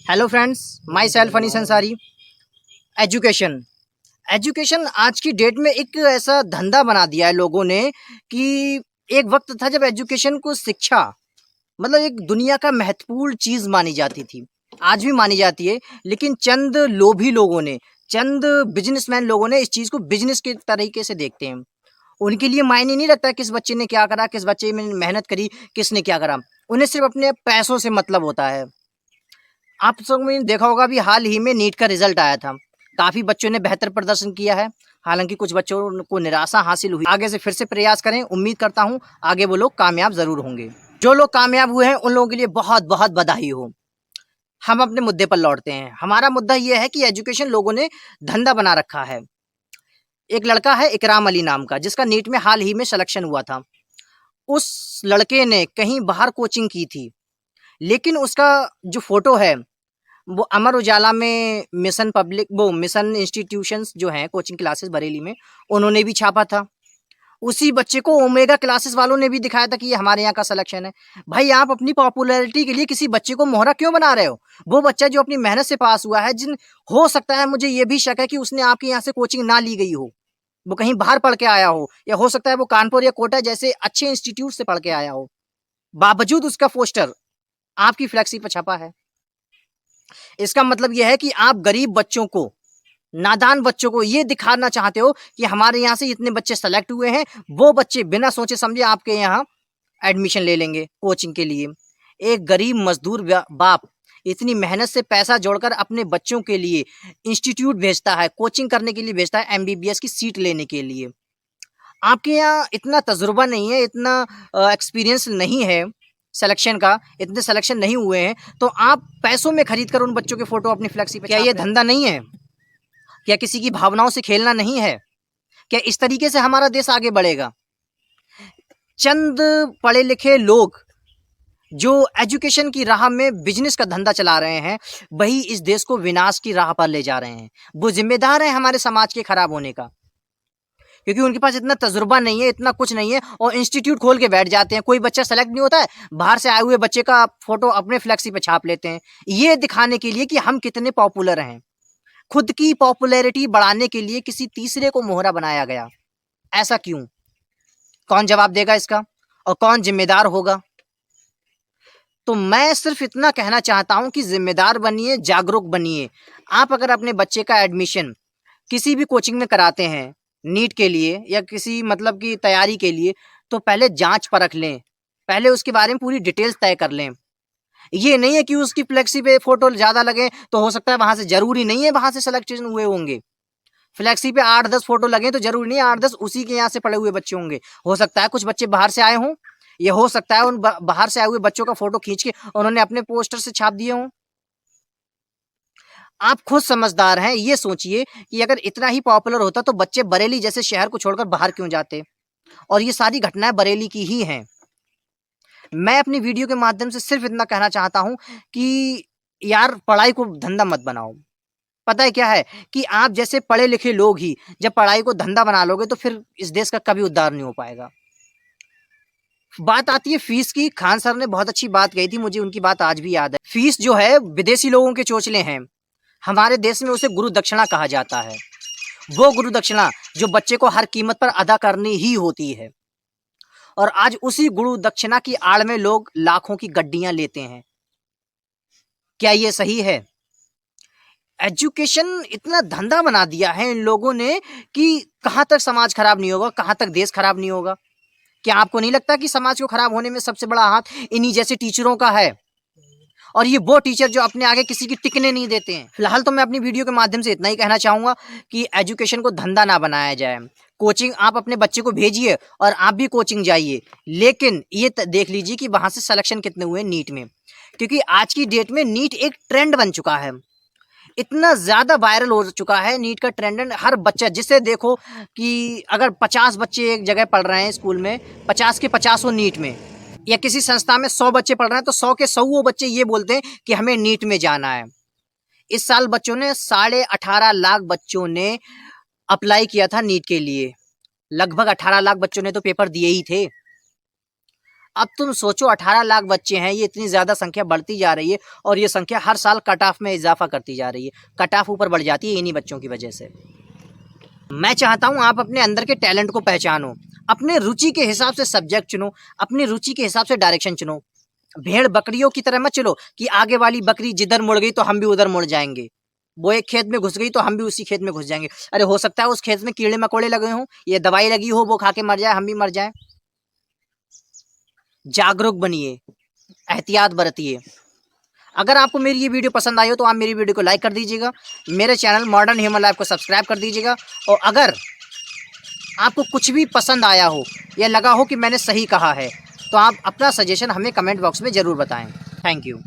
Hello friends, myself Anees Ansari. Education education आज की date में एक ऐसा धंधा बना दिया है लोगों ने कि एक वक्त था जब एजुकेशन को शिक्षा मतलब एक दुनिया का महत्वपूर्ण चीज मानी जाती थी। आज भी मानी जाती है, लेकिन चंद लोभी लोगों ने, चंद बिजनेसमैन लोगों ने इस चीज को बिजनेस के तरीके से देखते हैं। उनके लिए मायने नहीं रखता किस बच्चे ने क्या करा, किस बच्चे ने मेहनत करी, किसने क्या करा। उन्हें सिर्फ अपने पैसों से मतलब होता है। आप सब ने देखा होगा, अभी हाल ही में नीट का रिजल्ट आया था। काफी बच्चों ने बेहतर प्रदर्शन किया है, हालांकि कुछ बच्चों को निराशा हासिल हुई। आगे से फिर से प्रयास करें, उम्मीद करता हूं आगे वो लोग कामयाब जरूर होंगे। जो लोग कामयाब हुए हैं उन लोगों के लिए बहुत बहुत बधाई हो। हम अपने मुद्दे पर लौटते हैं। हमारा मुद्दा यह है कि एजुकेशन लोगों ने धंधा बना रखा है। एक लड़का है इकराम अली नाम का, जिसका नीट में हाल ही में सिलेक्शन हुआ था। उस लड़के ने कहीं बाहर कोचिंग की थी, लेकिन उसका जो फोटो है वो अमर उजाला में मिशन इंस्टीट्यूशंस जो हैं कोचिंग क्लासेस बरेली में, उन्होंने भी छापा था। उसी बच्चे को ओमेगा क्लासेस वालों ने भी दिखाया था कि ये हमारे यहाँ का सिलेक्शन है। भाई, आप अपनी पॉपुलैरिटी के लिए किसी बच्चे को मोहरा क्यों बना रहे हो? वो बच्चा जो अपनी मेहनत से पास हुआ है, जिन हो सकता है, मुझे ये भी शक है कि उसने आपके यहाँ से कोचिंग ना ली गई हो, वो कहीं बाहर पढ़ के आया हो, या हो सकता है वो कानपुर या कोटा जैसे अच्छे इंस्टीट्यूट से पढ़ के आया हो। बावजूद उसका पोस्टर आपकी फ्लैक्सी पर छपा है। इसका मतलब यह है कि आप गरीब बच्चों को, नादान बच्चों को ये दिखाना चाहते हो कि हमारे यहाँ से इतने बच्चे सेलेक्ट हुए हैं। वो बच्चे बिना सोचे समझे आपके यहाँ एडमिशन ले लेंगे कोचिंग के लिए। एक गरीब मजदूर बाप इतनी मेहनत से पैसा जोड़कर अपने बच्चों के लिए इंस्टीट्यूट भेजता है, कोचिंग करने के लिए भेजता है, एमबीबीएस की सीट लेने के लिए। आपके यहाँ इतना तजुर्बा नहीं है, इतना एक्सपीरियंस नहीं है सिलेक्शन का, इतने सिलेक्शन नहीं हुए हैं, तो आप पैसों में खरीद कर उन बच्चों के फोटो अपनी फ्लैक्सी पे, क्या ये धंधा नहीं है? क्या किसी की भावनाओं से खेलना नहीं है? क्या इस तरीके से हमारा देश आगे बढ़ेगा? चंद पढ़े लिखे लोग जो एजुकेशन की राह में बिजनेस का धंधा चला रहे हैं, वही इस देश को विनाश की राह पर ले जा रहे हैं। वो जिम्मेदार है हमारे समाज के खराब होने का, क्योंकि उनके पास इतना तजुर्बा नहीं है, इतना कुछ नहीं है, और इंस्टीट्यूट खोल के बैठ जाते हैं। कोई बच्चा सेलेक्ट नहीं होता है, बाहर से आए हुए बच्चे का फोटो अपने फ्लैक्सी पे छाप लेते हैं, ये दिखाने के लिए कि हम कितने पॉपुलर हैं। खुद की पॉपुलैरिटी बढ़ाने के लिए किसी तीसरे को मोहरा बनाया गया। ऐसा क्यों? कौन जवाब देगा इसका, और कौन जिम्मेदार होगा? तो मैं सिर्फ इतना कहना चाहता हूं कि जिम्मेदार बनिए, जागरूक बनिए। आप अगर अपने बच्चे का एडमिशन किसी भी कोचिंग में कराते हैं, नीट के लिए या किसी मतलब की तैयारी के लिए, तो पहले जांच परख लें, पहले उसके बारे में पूरी डिटेल्स तय कर लें। ये नहीं है कि उसकी फ्लैक्सी पे फोटो ज्यादा लगे तो हो सकता है वहां से, जरूरी नहीं है वहां से सिलेक्शन हुए होंगे। फ्लैक्सी पे 8-10 फोटो लगे तो जरूरी नहीं 8-10 उसी के यहाँ से पड़े हुए बच्चे होंगे। हो सकता है कुछ बच्चे बाहर से आए हों, ये हो सकता है उन बाहर से आए हुए बच्चों का फोटो खींच के उन्होंने अपने पोस्टर से छाप दिए हों। आप खुद समझदार हैं, ये सोचिए कि अगर इतना ही पॉपुलर होता तो बच्चे बरेली जैसे शहर को छोड़कर बाहर क्यों जाते? और ये सारी घटनाएं बरेली की ही हैं। मैं अपनी वीडियो के माध्यम से सिर्फ इतना कहना चाहता हूं कि यार, पढ़ाई को धंधा मत बनाओ। पता है क्या है कि आप जैसे पढ़े लिखे लोग ही जब पढ़ाई को धंधा बना लोगे तो फिर इस देश का कभी उद्धार नहीं हो पाएगा। बात आती है फीस की। खान सर ने बहुत अच्छी बात कही थी, मुझे उनकी बात आज भी याद है। फीस जो है विदेशी लोगों के चोचले हैं, हमारे देश में उसे गुरु दक्षिणा कहा जाता है। वो गुरु दक्षिणा जो बच्चे को हर कीमत पर अदा करनी ही होती है, और आज उसी गुरु दक्षिणा की आड़ में लोग लाखों की गड्डियां लेते हैं। क्या ये सही है? एजुकेशन इतना धंधा बना दिया है इन लोगों ने कि कहां तक समाज खराब नहीं होगा, कहां तक देश खराब नहीं होगा। क्या आपको नहीं लगता कि समाज को खराब होने में सबसे बड़ा हाथ इन्हीं जैसे टीचरों का है? और ये वो टीचर जो अपने आगे किसी की टिकने नहीं देते हैं। फिलहाल तो मैं अपनी वीडियो के माध्यम से इतना ही कहना चाहूंगा कि एजुकेशन को धंधा ना बनाया जाए। कोचिंग आप अपने बच्चे को भेजिए और आप भी कोचिंग जाइए, लेकिन ये देख लीजिए कि वहां से सिलेक्शन कितने हुए नीट में, क्योंकि आज की डेट में नीट एक ट्रेंड बन चुका है। इतना ज्यादा वायरल हो चुका है नीट का ट्रेंड। हर बच्चा, जिसे देखो कि अगर 50 बच्चे एक जगह पढ़ रहे हैं स्कूल में, 50 के 50 नीट में, या किसी संस्था में 100 बच्चे पढ़ रहे हैं तो 100 के 100 वो बच्चे ये बोलते हैं कि हमें नीट में जाना है। इस साल बच्चों ने 18.5 लाख बच्चों ने अप्लाई किया था नीट के लिए। लगभग 18 लाख बच्चों ने तो पेपर दिए ही थे। अब तुम सोचो 18 लाख बच्चे हैं, ये इतनी ज़्यादा संख्या बढ़ती जा रही है और ये संख्या हर साल कट ऑफ में इजाफा करती जा रही है। कट ऑफ ऊपर बढ़ जाती है इन्हीं बच्चों की वजह से। मैं चाहता हूँ आप अपने अंदर के टैलेंट को पहचानो, अपने रुचि के हिसाब से सब्जेक्ट चुनो, अपनी रुचि के हिसाब से डायरेक्शन चुनो। भेड़ बकरियों की तरह मत चलो कि आगे वाली बकरी जिधर मुड़ गई तो हम भी उधर मुड़ जाएंगे, वो एक खेत में घुस गई तो हम भी उसी खेत में घुस जाएंगे। अरे हो सकता है उस खेत में कीड़े मकोड़े लगे हों, ये दवाई लगी हो, वो खा के मर जाए, हम भी मर जाए। जागरूक बनिए, एहतियात बरतिए। अगर आपको मेरी ये वीडियो पसंद आई हो तो आप मेरी वीडियो को लाइक कर दीजिएगा, मेरे चैनल मॉडर्न ह्यूमन लाइफ को सब्सक्राइब कर दीजिएगा। और अगर आपको कुछ भी पसंद आया हो या लगा हो कि मैंने सही कहा है तो आप अपना सजेशन हमें कमेंट बॉक्स में ज़रूर बताएं। Thank you.